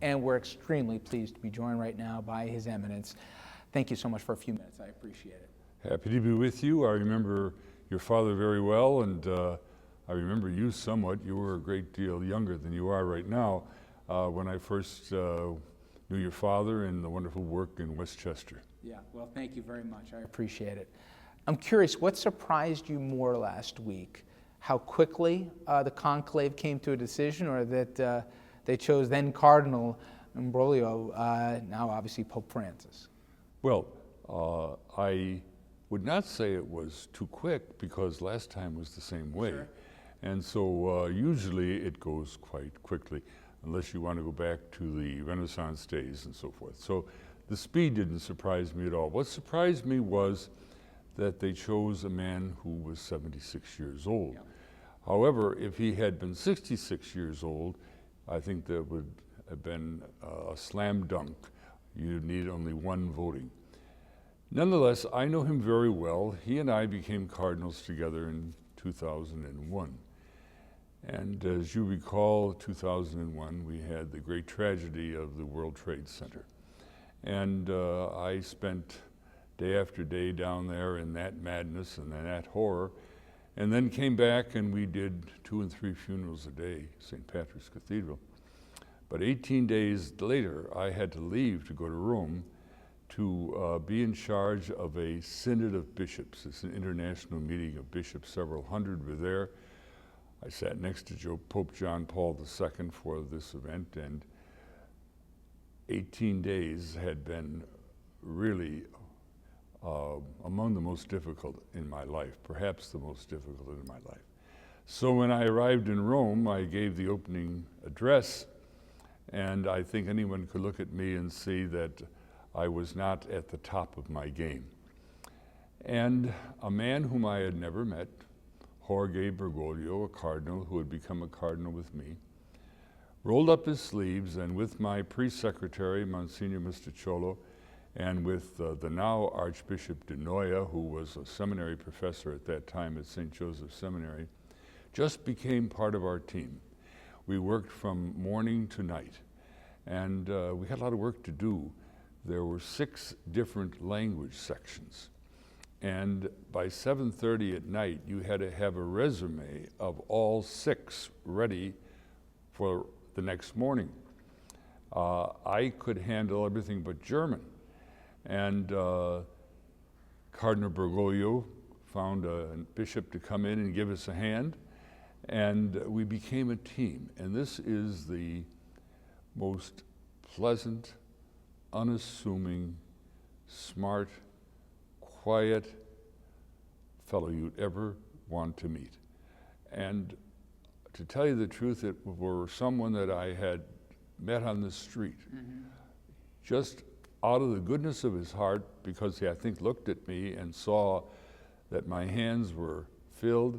and we're extremely pleased to be joined right now by His Eminence. Thank you so much for a few minutes. I appreciate it. Happy to be with you. I remember your father very well, and I remember you somewhat. You were a great deal younger than you are right now when I first knew your father and the wonderful work in Westchester. Yeah, well, thank you very much. I appreciate it. I'm curious, what surprised you more last week? How quickly the conclave came to a decision, or that they chose then Cardinal Ambrogio, now obviously Pope Francis? Well, I would not say it was too quick, because last time was the same way. Sure. And so usually it goes quite quickly, unless you want to go back to the Renaissance days and so forth. So the speed didn't surprise me at all. What surprised me was that they chose a man who was 76 years old. Yeah. However, if he had been 66 years old, I think that would have been a slam dunk. You need only one voting. Nonetheless, I know him very well. He and I became cardinals together in 2001. And as you recall, 2001, we had the great tragedy of the World Trade Center. And I spent day after day down there in that madness and in that horror, and then came back and we did 2 and 3 funerals a day, St. Patrick's Cathedral. But 18 days later, I had to leave to go to Rome to be in charge of a synod of bishops. It's an international meeting of bishops. Several hundred were there. I sat next to Pope John Paul II for this event, and 18 days had been really among the most difficult in my life, perhaps the most difficult in my life. So when I arrived in Rome, I gave the opening address, and I think anyone could look at me and see that I was not at the top of my game. And a man whom I had never met, Jorge Bergoglio, a cardinal who had become a cardinal with me, rolled up his sleeves, and with my pre-secretary, Monsignor Mistacholo, and with the now Archbishop de Noia, who was a seminary professor at that time at St. Joseph's Seminary, just became part of our team. We worked from morning to night, and we had a lot of work to do. There were 6 different language sections. And by 7:30 at night, you had to have a resume of all 6 ready for the next morning. I could handle everything but German. And Cardinal Bergoglio found a bishop to come in and give us a hand. And we became a team. And this is the most pleasant, unassuming, smart, quiet fellow you'd ever want to meet. And to tell you the truth, it were someone that I had met on the street. Mm-hmm. Just out of the goodness of his heart, because he, I think, looked at me and saw that my hands were filled.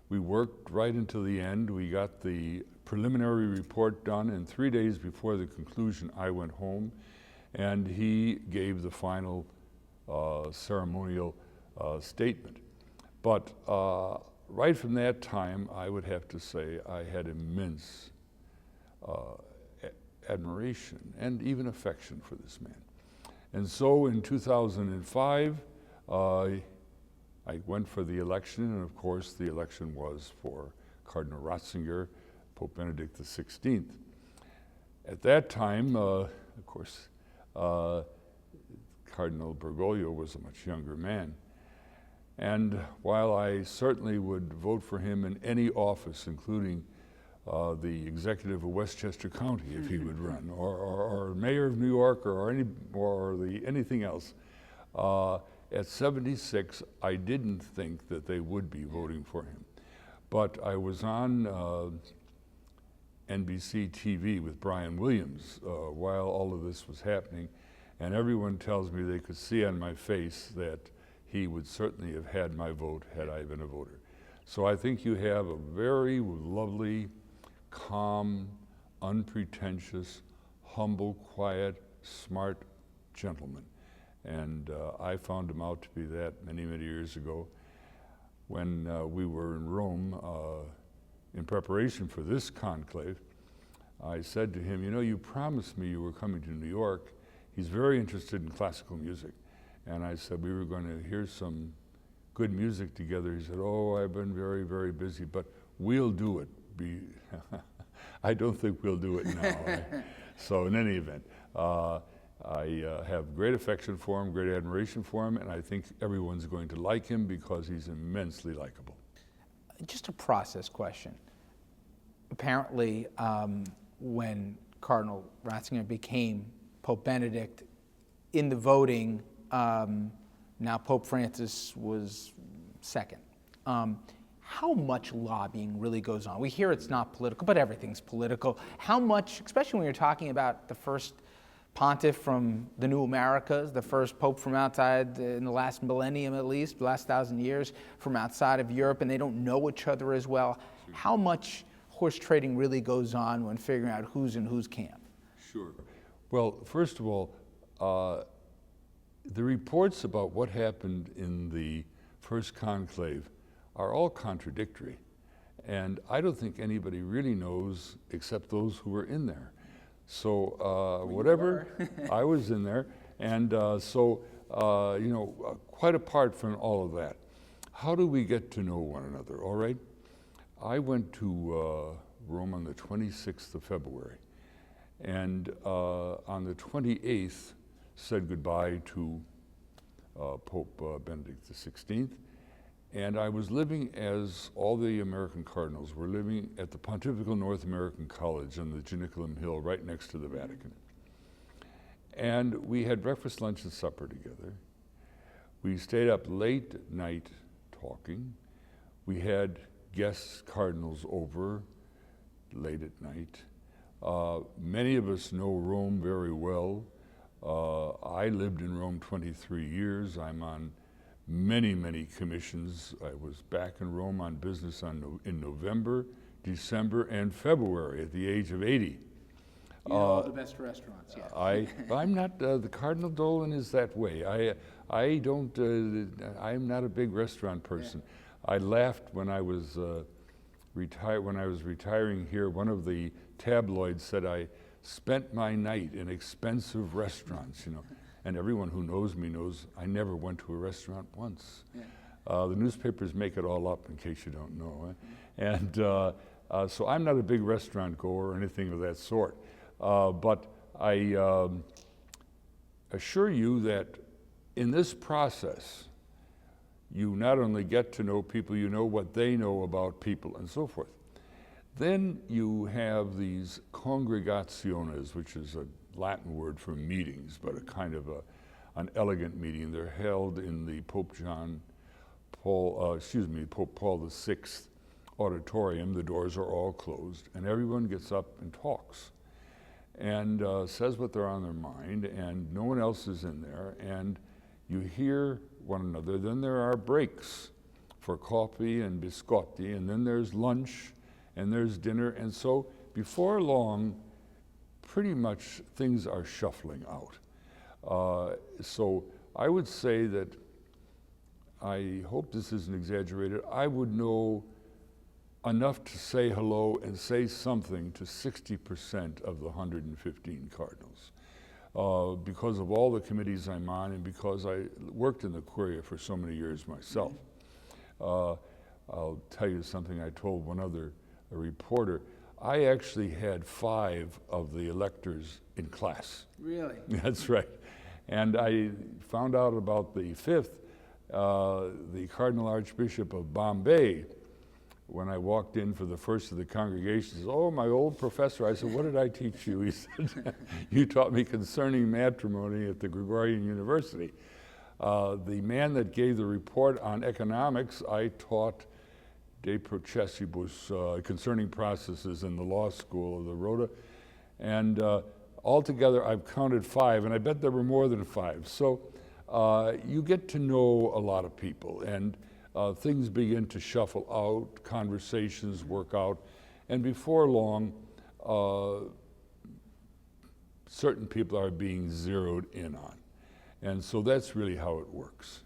We worked right until the end. We got the preliminary report done, and 3 days before the conclusion, I went home, and he gave the final ceremonial statement. But right from that time, I would have to say I had immense admiration and even affection for this man. And so in 2005, I went for the election, and of course the election was for Cardinal Ratzinger, Pope Benedict XVI. At that time, of course, Cardinal Bergoglio was a much younger man. And while I certainly would vote for him in any office, including the executive of Westchester County if he would run, or mayor of New York, or anything else, at 76, I didn't think that they would be voting for him. But I was on NBC TV with Brian Williams while all of this was happening, and everyone tells me they could see on my face that he would certainly have had my vote had I been a voter. So I think you have a very lovely, calm, unpretentious, humble, quiet, smart gentleman. And I found him out to be that many, many years ago when we were in Rome in preparation for this conclave. I said to him, you know, you promised me you were coming to New York. He's very interested in classical music. And I said, we were going to hear some good music together. He said, oh, I've been very, very busy, but we'll do it. I don't think we'll do it now. So in any event, I have great affection for him, great admiration for him, and I think everyone's going to like him because he's immensely likable. Just a process question. Apparently, when Cardinal Ratzinger became Pope Benedict, in the voting, now Pope Francis was second. How much lobbying really goes on? We hear it's not political, but everything's political. How much, especially when you're talking about the first pontiff from the New Americas, the first pope from outside, in the last millennium at least, the last 1,000 years, from outside of Europe, and they don't know each other as well. Sure. How much horse trading really goes on when figuring out who's in whose camp? Sure. Well, first of all, the reports about what happened in the first conclave are all contradictory. And I don't think anybody really knows except those who were in there. So whatever, I was in there. And quite apart from all of that, how do we get to know one another, all right? I went to Rome on the 26th of February. And on the 28th, said goodbye to Pope Benedict XVI. And I was living, as all the American cardinals were living, at the Pontifical North American College on the Janiculum Hill right next to the Vatican. And we had breakfast, lunch, and supper together. We stayed up late at night talking. We had guests, cardinals, over late at night. Many of us know Rome very well. I lived in Rome 23 years. I'm on many, many commissions. I was back in Rome on business in November, December, and February at the age of 80. You know all the best restaurants, yeah. I'm not, the Cardinal Dolan is that way. I'm not a big restaurant person. Yeah. I laughed when I was retiring here. One of the tabloids said I spent my night in expensive restaurants, you know. And everyone who knows me knows I never went to a restaurant once. Yeah. The newspapers make it all up in case you don't know. And so I'm not a big restaurant goer or anything of that sort. But I assure you that in this process, you not only get to know people, you know what they know about people and so forth. Then you have these congregationes, which is a Latin word for meetings, but a kind of an elegant meeting. They're held in the Pope Paul VI auditorium. The doors are all closed, and everyone gets up and talks and says what they're on their mind, and no one else is in there, and you hear one another. Then there are breaks for coffee and biscotti, and then there's lunch, and there's dinner, and so before long, pretty much things are shuffling out. So I would say that, I hope this isn't exaggerated, I would know enough to say hello and say something to 60% of the 115 cardinals. Because of all the committees I'm on and because I worked in the Curia for so many years myself. I'll tell you something I told one other reporter. I actually had 5 of the electors in class. Really? That's right. And I found out about the 5th, the Cardinal Archbishop of Bombay, when I walked in for the first of the congregations. Oh, my old professor. I said, what did I teach you? He said, you taught me concerning matrimony at the Gregorian University. The man that gave the report on economics, I taught De Processibus, concerning processes in the law school of the Rota. And altogether, I've counted 5, and I bet there were more than 5. So you get to know a lot of people, and things begin to shuffle out, conversations work out, and before long, certain people are being zeroed in on. And so that's really how it works.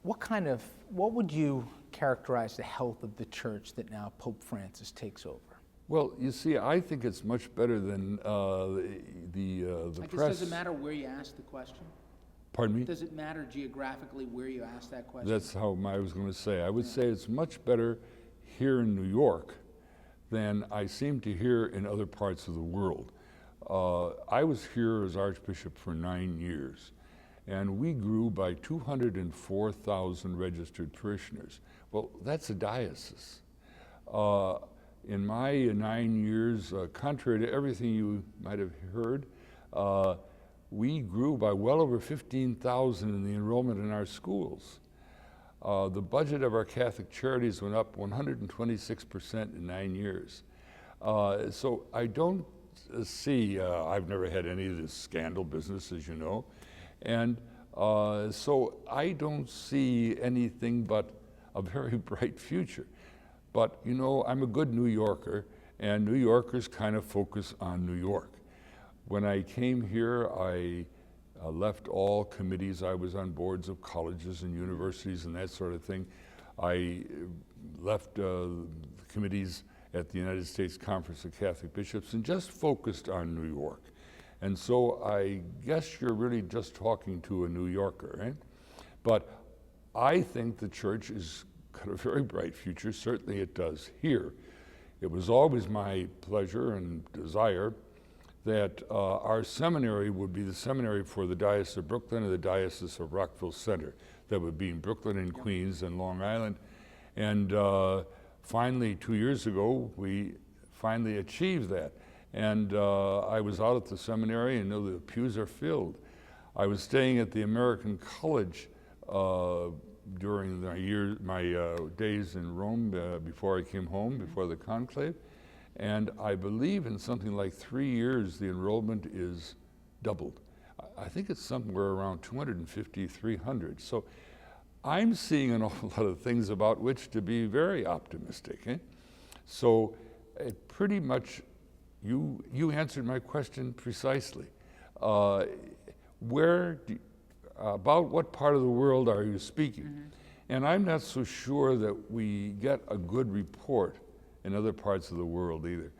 What would you characterize the health of the church that now Pope Francis takes over? Well, you see, I think it's much better than the I guess, press. does it matter where you ask the question? Pardon me? Does it matter geographically where you ask that question? That's how I was going to say. I would say it's much better here in New York than I seem to hear in other parts of the world. I was here as Archbishop for 9 years, and we grew by 204,000 registered parishioners. Well, that's a diocese. In my 9 years, contrary to everything you might have heard, we grew by well over 15,000 in the enrollment in our schools. The budget of our Catholic charities went up 126% in 9 years. So I don't see, I've never had any of this scandal business, as you know, and so I don't see anything but a very bright future. But you know, I'm a good New Yorker, and New Yorkers kind of focus on New York. When I came here, I left all committees. I was on boards of colleges and universities and that sort of thing. I left committees at the United States Conference of Catholic Bishops and just focused on New York. And so I guess you're really just talking to a New Yorker, right? But I think the church has got a very bright future. Certainly it does here. It was always my pleasure and desire that our seminary would be the seminary for the Diocese of Brooklyn and the Diocese of Rockville Center. That would be in Brooklyn and Queens and Long Island. And finally, 2 years ago, we finally achieved that. And I was out at the seminary and know the pews are filled. I was staying at the American College during my days in Rome before I came home, before the conclave. And I believe in something like 3 years, the enrollment is doubled. I think it's somewhere around 250, 300. So I'm seeing an awful lot of things about which to be very optimistic. So pretty much, you answered my question precisely. About what part of the world are you speaking? Mm-hmm. And I'm not so sure that we get a good report in other parts of the world either.